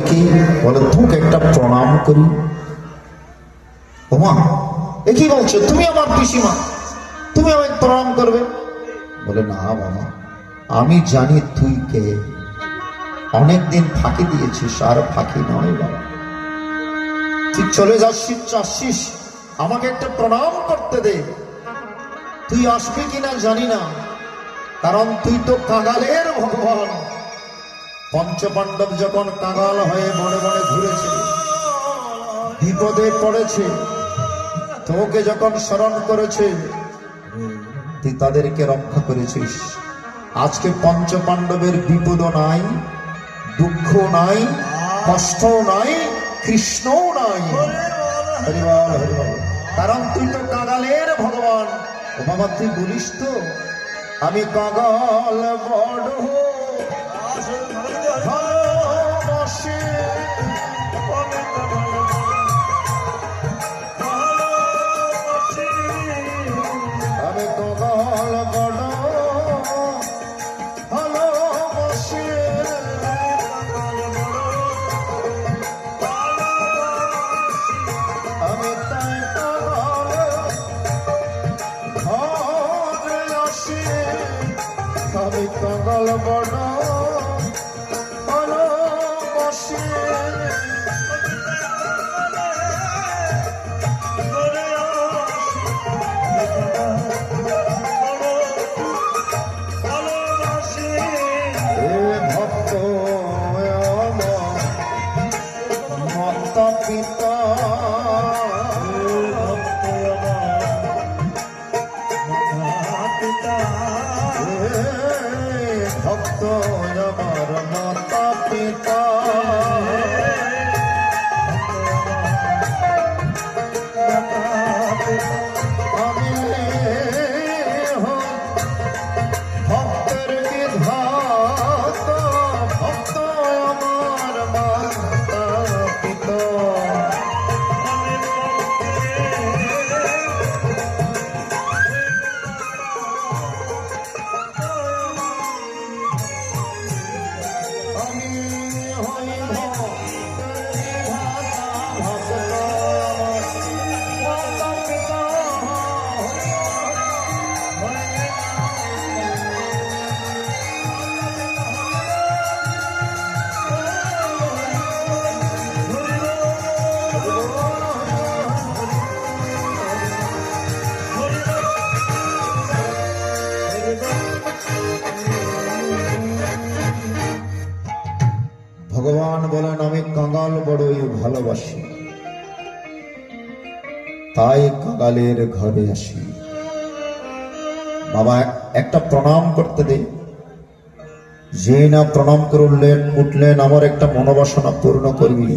কি? বলে তোকে একটা প্রণাম করি। ওমা এ কি বলছো? তুমি আমার পিসিমা, তুমি আমাকে প্রণাম করবে? বলে না বাবা, আমি জানি তুই কে, অনেকদিন ফাঁকি দিয়েছিস, আর ফাঁকি নয় বাবা। তুই চলে যাচ্ছিস, আমাকে একটা প্রণাম করতে দে। তুই আসবি কিনা জানি না, কারণ তুই তো কাঙালের ভগবান। পঞ্চপাণ্ডব যখন কাঙাল হয়ে বনে বনে ঘুরেছে, বিপদে পড়েছে, তোকে যখন স্মরণ করেছে, তুই তাদেরকে রক্ষা করেছিস। আজকে পঞ্চপাণ্ডবের বিপদ নাই, দুঃখ নাই, কষ্ট নাই, কৃষ্ণও নাই। হরিবল হরিবল। কারণ তুই তো কাঙালের ভগবান। ও বাবা তুই বলিস তো আমি কাঙাল বড় ভালোবাসি, আমি কাঙাল বড় ভালোবাসি, আমি তাই কাঙাল ঘরে আসি, আমি কাঙাল বড় ভালোবাসি। ভক্ত মাতা পিতা, ভক্ত আমার মাতা পিতা, আমি ভক্তের বিধাতা, ভক্ত আমার মাতা পিতা। আমি হই ভক্তের বিধাতা, ভক্ত মাতা পিতা। ভগবান বলেন আমি কাঙাল বড়ই ভালোবাসি, তাই কাঙালের ঘরে আসি। বাবা একটা প্রণাম করতে দে। যে না প্রণাম করলেন উঠলেন, আমার একটা মনোবাসনা পূর্ণ করবি।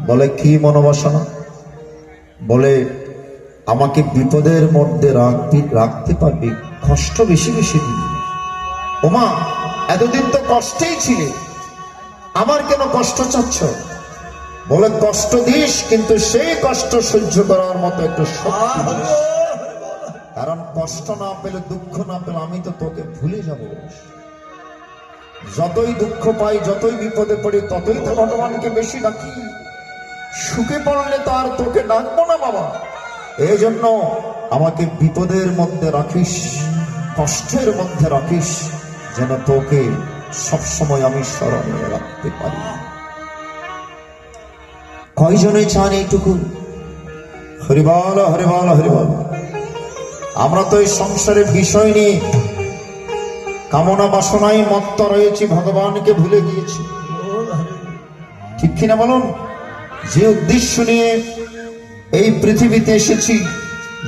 বলে কি মনোবাসনা? বলে আমাকে বিপদের মধ্যে রাখতে পারবি, কষ্ট বেশি বেশি দিবি। ওমা এতদিন তো কষ্টেই ছিলে, আমার কেন কষ্ট চাচ্ছ? বলে কষ্ট দিস, কিন্তু সেই কষ্ট সহ্য করার মতো একটু শক্তি দিস। কারণ কষ্ট না পেলে, দুঃখ না পেলে আমি তো তোকে ভুলে যাব। যতই দুঃখ পাই, যতই বিপদে পড়ি, ততই তো ভগবানকে বেশি ডাকি। সুখে পড়লে তো আর তোকে ডাকবো না বাবা। এই জন্য আমাকে বিপদের মধ্যে রাখিস, কষ্টের মধ্যে রাখিস, যেন তোকে সবসময় আমি স্মরণে রাখতে পারি। কয়জনে চান এইটুকু? হরিবল হরিবল হরিবল। আমরা তো এই সংসারের বিষয় নিয়ে কামনা বাসনায় মত্ত রয়েছি, ভগবানকে ভুলে গিয়েছি। ঠিক কিনা বলুন? যে উদ্দেশ্য নিয়ে এই পৃথিবীতে এসেছি,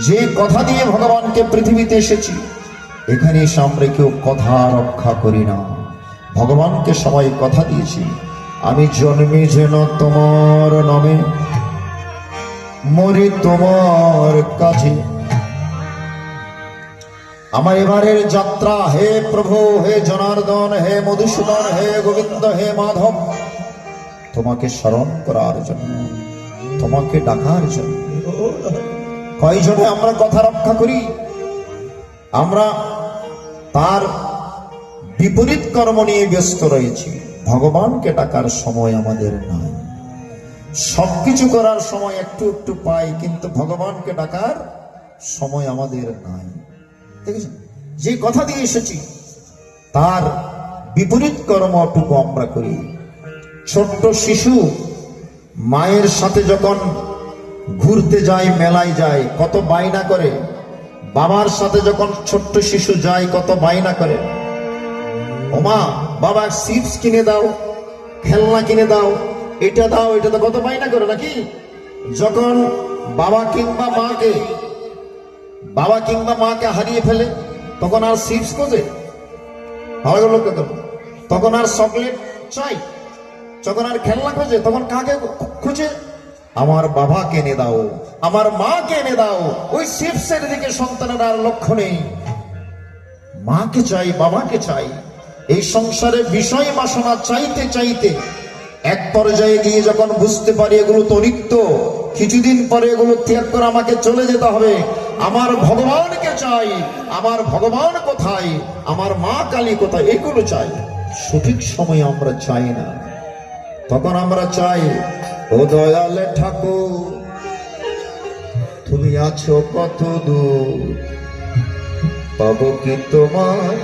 যে কথা দিয়ে ভগবানকে পৃথিবীতে এসেছি, এখানে এসে আমরা কেউ কথা রক্ষা করি না। ভগবানকে সবাই কথা দিয়েছি, আমি জন্মে যেন তোমার নামে, মরি তোমার কাছে। আমার এবারের যাত্রা, হে প্রভু, হে জনার্দন, হে মধুসূদন, হে গোবিন্দ, হে মাধব, তোমাকে স্মরণ করার জন্য, তোমাকে ডাকার জন্য। কয়জনে আমরা কথা রক্ষা করি? আমরা তার বিপরীত কর্ম নিয়ে ব্যস্ত রয়েছি। ভগবানকে ডাকার সময় আমাদের নাই। সবকিছু করার সময় একটু একটু পাই, কিন্তু ভগবানকে ডাকার সময় আমাদের নাই। দেখেছেন, যে কথা দিয়ে এসেছি তার বিপরীত কর্মটুকু আমরা করি। ছোট্ট শিশু মায়ের সাথে যখন ঘুরতে যায়, মেলায় যায়, কত বায়না করে। বাবার সাথে যখন ছোট্ট শিশু যায়, কত বায়না করে, ওমা বাবা চিপস কিনে দাও, খেলনা কিনে দাও, এটা দাও, এটা তো কত বায়না করে নাকি। যখন বাবা কিংবা মাকে হারিয়ে ফেলে, তখন আর চিপস খোঁজে, তখন আর চকলেট চাই, যখন আর খেলনা খোঁজে, তখন কাকে খুঁজে? আমার বাবাকে এনে দাও, আমার মাকে এনে দাও। ওই চিপসের দিকে সন্তানের আর লক্ষ্য নেই। মাকে চাই, বাবাকে চাই। এই সংসারে বিষয় বাসনা চাইতে চাইতে এক পর্যায়ে গিয়ে যখন বুঝতে পারি এগুলো তো নিত্য, কিছুদিন পরে এগুলো ত্যাগ করে আমাকে চলে যেতে হবে। আমার ভগবানকে চাই, আমার ভগবান কোথায়, আমার মা কালী কোথায়, এগুলো চাই। সঠিক সময় আমরা চাই না। তখন আমরা চাই, ও দয়াল ঠাকুর তুমি আছো কত দূর, পাবো কি তোমার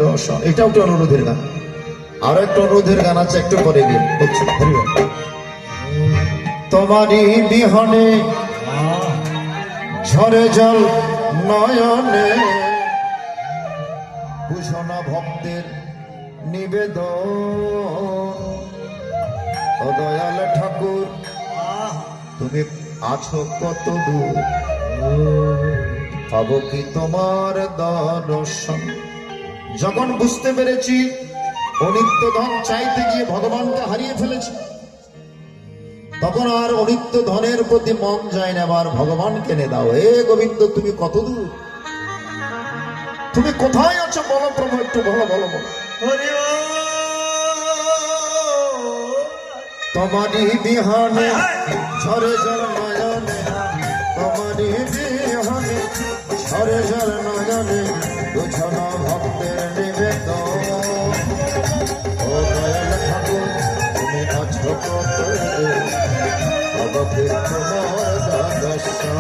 দর্শন। এটাও একটা অনুরোধের গান। আরো একটা অনুরোধের গান আছে, একটু পরে গিয়ে বলছি। তোমারই বিহনে ঝরে জল নয়নে, বুঝো না ভক্তের নিবেদন। ও দয়াল ঠাকুর তুমি আছো কত দূর, পাবো কি তোমার দর্শন। যখন বুঝতে পেরেছি অনিত্য ধন চাইতে গিয়ে ভগবানকে হারিয়ে ফেলেছি, তখন আর অনিত্য ধনের প্রতি মন যায় না, আবার ভগবানকে এনে দাও। হে গোবিন্দ তুমি কত দূর, তুমি কোথায় আছো বলো প্রভু, একটু বলো বলো বলো। তোমারই বিহানে ঝরে জল নয়নে, তোমারই বিহানে ঝরে জল নয়নে, বুঝো না ভক্তের নিবেদন। ও দয়াল ঠাকুর তুমি আছো কত দূর, পাবো কি তোমার দর্শন।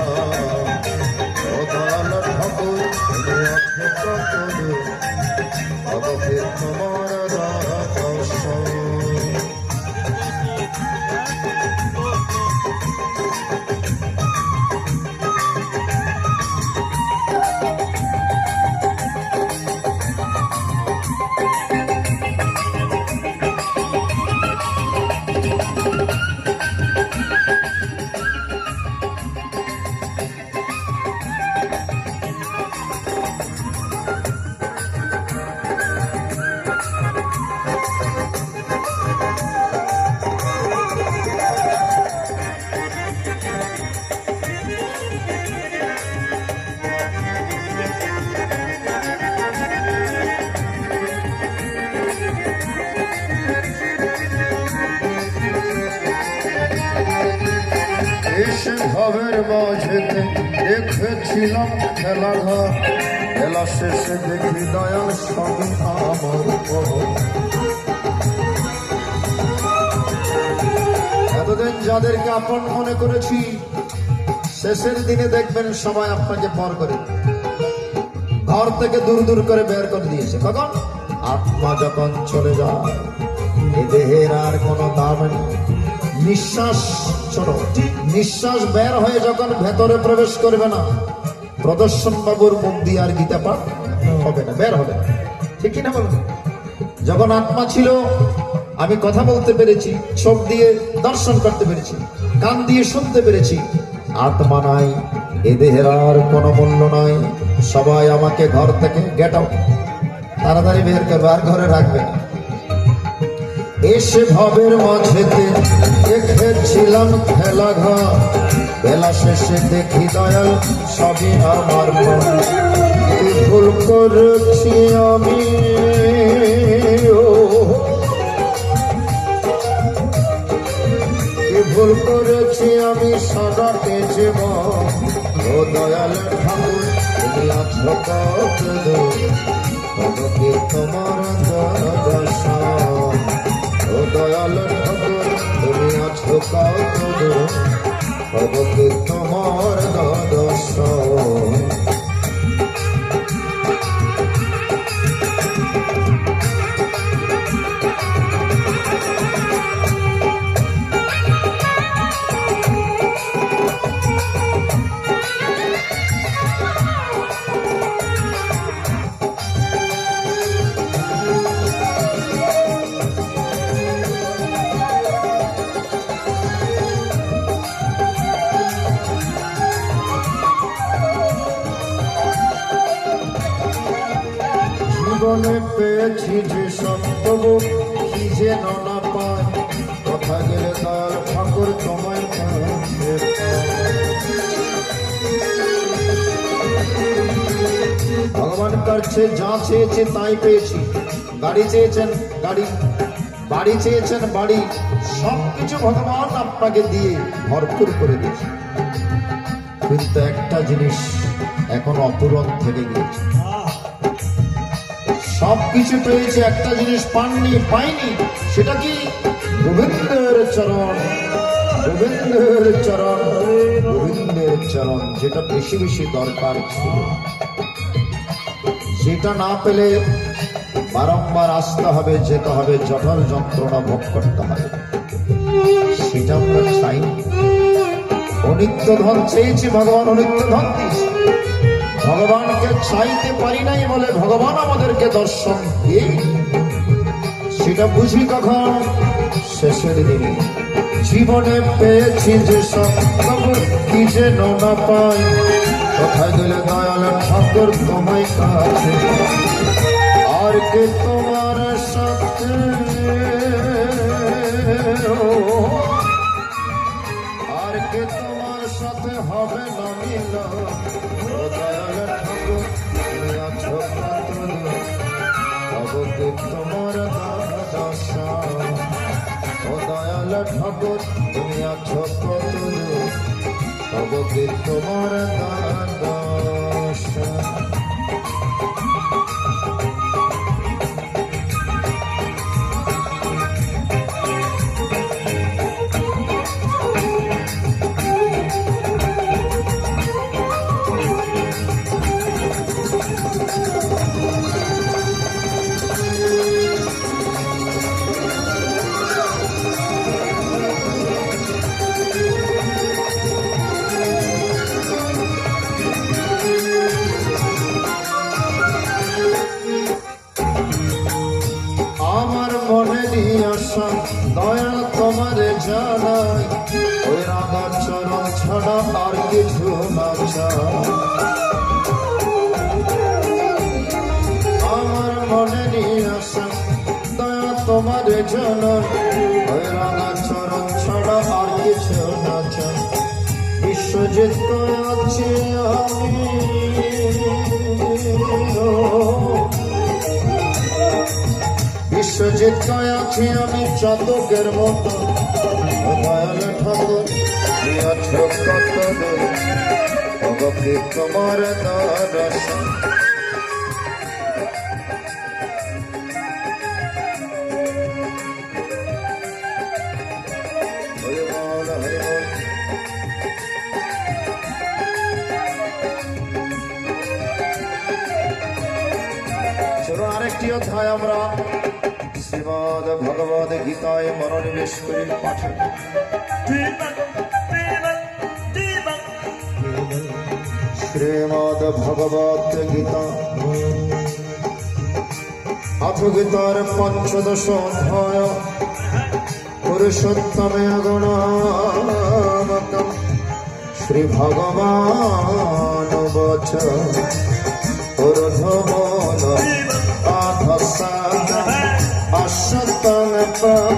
ও দয়াল ঠাকুর তুমি আছো কত দূর, পাবো কি তোমার দর্শন। ভবের মাঝেতে দেখেছিলাম খেলাঘর, খেলা শেষে দেখি দয়াল স্বামী আমার। এতদিন যাদেরকে আপন মনে করেছি, শেষের দিনে দেখবেন সবাই আপনাকে পর করে, ঘর থেকে দূর দূর করে বের করে দিয়েছে। কখন? আত্মা যখন চলে যায়, এ দেহের আর কোনো দাম নেই। নিঃশ্বাস ছোট, নিঃশ্বাস বের হয়ে যখন ভেতরে প্রবেশ করবে না, প্রদর্শন বাবুর মুখ দিয়ে আর গীতা পাঠ হবে না, বের হবে না, ঠিক কিনা বলবেন? যখন আত্মা ছিল আমি কথা বলতে পেরেছি, চোখ দিয়ে দর্শন করতে পেরেছি, কান দিয়ে শুনতে পেরেছি। আত্মা নাই, এ দেহের আর কোনো মূল্য নাই। সবাই আমাকে ঘর থেকে গেট আউট, তাড়াতাড়ি বের করবে, আর ঘরে রাখবে না। এসে ভবের মাঝেতে দেখেছিলাম খেলা ঘর, বেলা শেষে দেখি দয়াল সবই আমার মন। কি ভুল করেছি আমি, কি ভুল করেছি আমি সারাতে জীবন। ও দয়াল ঠাকুর তুমি আছো কত দূর, কবকে তোমার দর্শন। ও দয়াল ঠাকুর তুমি আছো কত দূর, কবকে তোমার দর্শন। জীবনে পেয়েছি যে সত্যব কি যেন না পায়, কথা গেলে দয়াল ঠাকুর তোমায় কাছে পায়। ভগবান কাছে যা চেয়েছে তাই পেয়েছি। গাড়ি চেয়েছেন গাড়ি, বাড়ি চেয়েছেন বাড়ি, সবকিছু ভগবান আপনাকে দিয়ে ভরপুর করে দিয়েছে। কিন্তু একটা জিনিস এখন অপূরণ থেকে গিয়েছে। সবকিছু পেয়েছে, একটা জিনিস পাইনি। সেটা কি? গোবিন্দের চরণ, গোবিন্দের চরণ, গোবিন্দের চরণ, যেটা বেশি বেশি দরকার ছিল। যেটা না পেলে বারংবার আসতে হবে, যেতে হবে, জঠর যন্ত্রণা ভোগ করতে হবে। সেটা আমরা চাই। অনিত্য ধন চেয়েছি, ভগবান অনিত্য ধন দিয়েছে। ভগবানকে চাইতে পারি নাই বলে ভগবান আমাদেরকে দর্শন দিয়ে, সেটা বুঝি কখন? শেষের দিনে। জীবনে পেয়েছি যে সব কি যেন না পাই, কোথায় গেলে দয়াল ঠাকুর তোমায় কাছে। আর কে তোমার সাথে, আর কে তোমার সাথে হবে না মিল, দয়াল ঠাকুর তুমি আছো কত দূর, কবকে তোমার দর্শন। ও দয়াল ঠাকুর তুমি আছো কত দূর, কবকে তোমার দর্শন। দয়াল তোমারে জানাই, ওই রাধা চরণ ছাড়া আর কিছু না চাই। আমার মনে নিয়ে আসা দয়াল তোমারে জানাই, ওই রাধা চরণ ছাড়া আর কিছু না চাই। বিশ্বজিৎ আছে আমি, বিশ্বজিৎ আছি আমি চাতকের মতো, দয়াল ঠাকুর তুমি আছো কত দূর, কবকে তোমার দর্শন। হরি বল হরি বল। চলো আরেকটি অধ্যায় আমরা শ্রীমদ ভগবদ গীতায় মনোনিবেশ করি পাঠে। শ্রীমদ ভগবদ গীতা অথ গীতার পঞ্চদশ অধ্যায় পুরুষোত্তমে গণামকম শ্রী ভগবান বচ ঊর্ধ্বমূল আধঃ অশ্বত্থং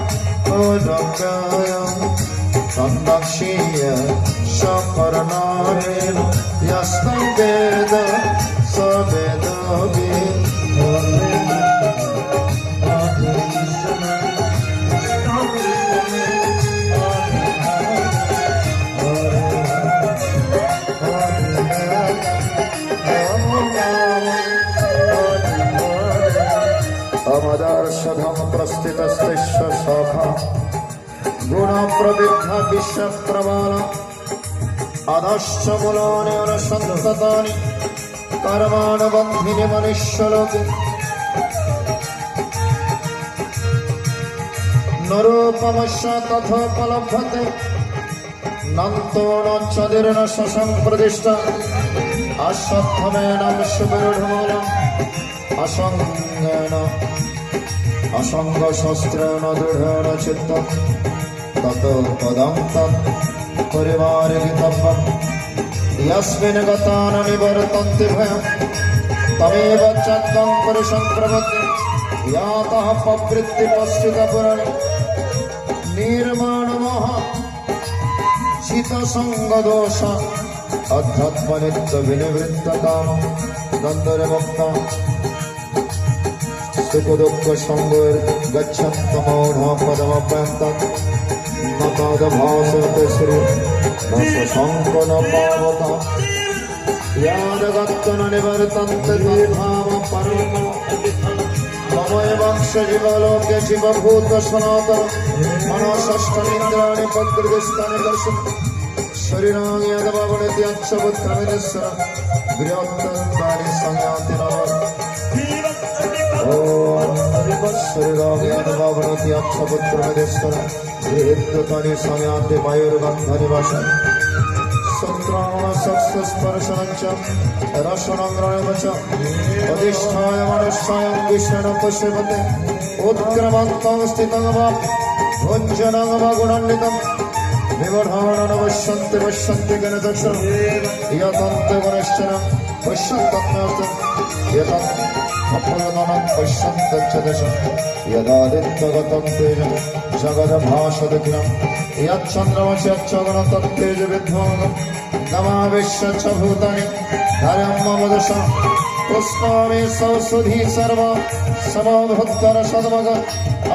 প্রদক্ষায়ং সন্দাক্ষীয় সপর্ণারেণ यस्तं वेद स वेदवित्। গুণ প্রবিদ্ধ বিশ্ব প্রবল অধশ্চ মূলানি অনুসন্ততানি কর্মানুবন্ধিনি মনুষ্যলোকে নরূপমস্য তথোপলভ্যতে নন্তো নচ্ছদীর্ণ সসম্প্রদিষ্টা অশ্বত্থমেন সুবিরূঢ়মূলম অসঙ্গেন অসঙ্গশস্ত্রেণ দৃঢ়েণ চিত্তম ততো পদম তৎ পরিমার্গিতব্যম यस्मिन् गता न निवर्तन्ते भयम् तमेव चन्द्रं पुरुषं प्रपद्ये यातः प्रवृत्ति पश्चितपुराणे निर्माणमः चित्तसङ्गदोष अध्यात्मनित्यविनिवृत्तकाम द्वन्द्वविमुक्ता सुखदुःखसङ्गैर्गच्छन्तमौढः पदमभ्यन्तम् न तद्भासते श्री न शशङ्को न पावता यादगत्तो न निवर्तन्ते तद्भाव परम ममैवांश जीवलोके जीवभूत सनातन मनोषष्ठमिन्द्राणि प्रकृतिस्थानि दर्शन शरीराणि यद्भावनिति अच्छपुत्रमिदेश्वर गृहोत्तराणि संयाति नव ॐ शरीराणि यद्भावनिति अच्छपुत्रमिदेश्वर गृहोत्तराणि संयाति वायुर्गन्धनि वशम् सत्राणस्पर्शनञ्च रसनङ्ग्रणञ्च अधिष्ठाय मनुष्याय विष्णुं पश्यते उत्क्रमन्तं स्थितं वा भुञ्जनं वा गुणान्वितं विवधानं पश्यन्ति गणदक्षं यतन्तगुणश्चनं पश्यन्तज्ञातं यतम् अप्रदानं पश्यन्तश्च दश यदादित्यगतं तेजं जगद्भासदखिलं यच्चन्द्रमसि यच्चगणं तत्तेज विद्वान् नमाविश्य च भूतानि हरं मम दश पुष्पामि सौषधी सर्वा समभुत्तर सद्मग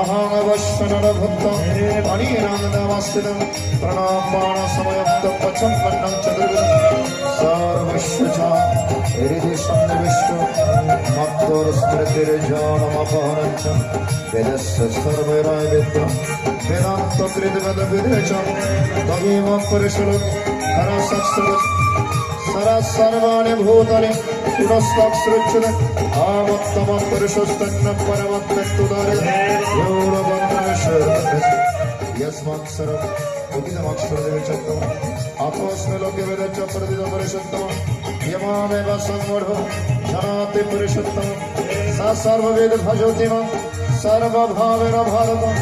अहमवश्य नरभुत्तं अनिरामस्थितं प्रणापाणसमयुक्त पचम्पन्नं च दुर्गं सर्वस्य च हृदि सन्निविष्टो मत्तोर्स्मृतिर्जानमपहरं च वेदस्य सर्वैराविद्यं वेदान्तकृतवेदविदे च तमेव पुरुषलोक सर्वाणि भूतानि पुनस्तक्षुच्यते आमत्तमं पुरुषस्तन्न परमत्तुदारे यस्माक्षरम् उदितमक्षरदेवचत्तम अथोऽस्मि लोके वेदच्च प्रतिदपरिषत्तमं यमामेव संवढो जनाति पुरुषोत्तमं स सर्ववेद भजति मां सर्वभावेन भारतम्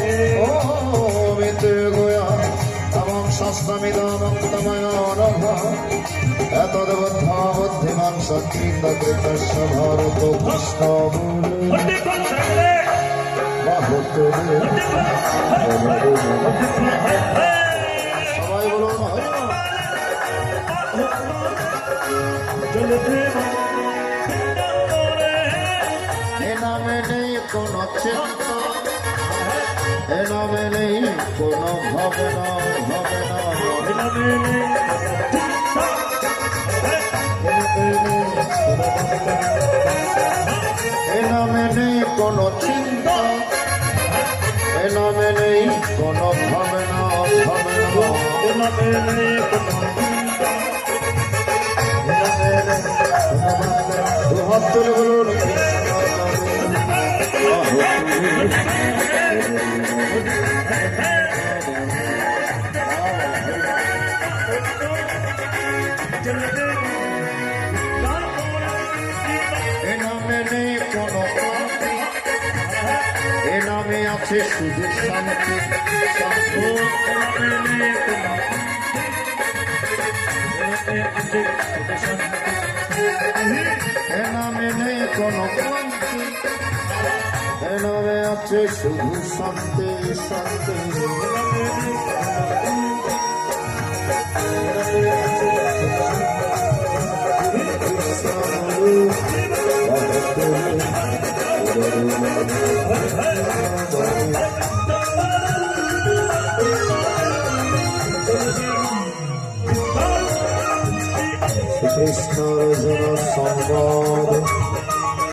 ओमिति गोया तमं शास्त्रमिदं तमया नभः एतद्बुद्धा बुद्धिमां सत्कृतकृतस्य भारतो कृष्णमूले সবাই বলুন এ নামে নেই কোনো চিন্তা এ নামে নেই কোনো ভাবনা এ নামে নেই কোনো চিন্তা এ নামে নেই কোনো ভাবনা দুহাত তুলে বলুন এ নামে নেই কোনো ক্লান্তি এ নামে আছে শুধু শান্তি এ নামে নেই কোনো ক্লান্তি এ নামে আছে শুধু শান্তি শান্তি কৃষ্ণ জন সংবাদ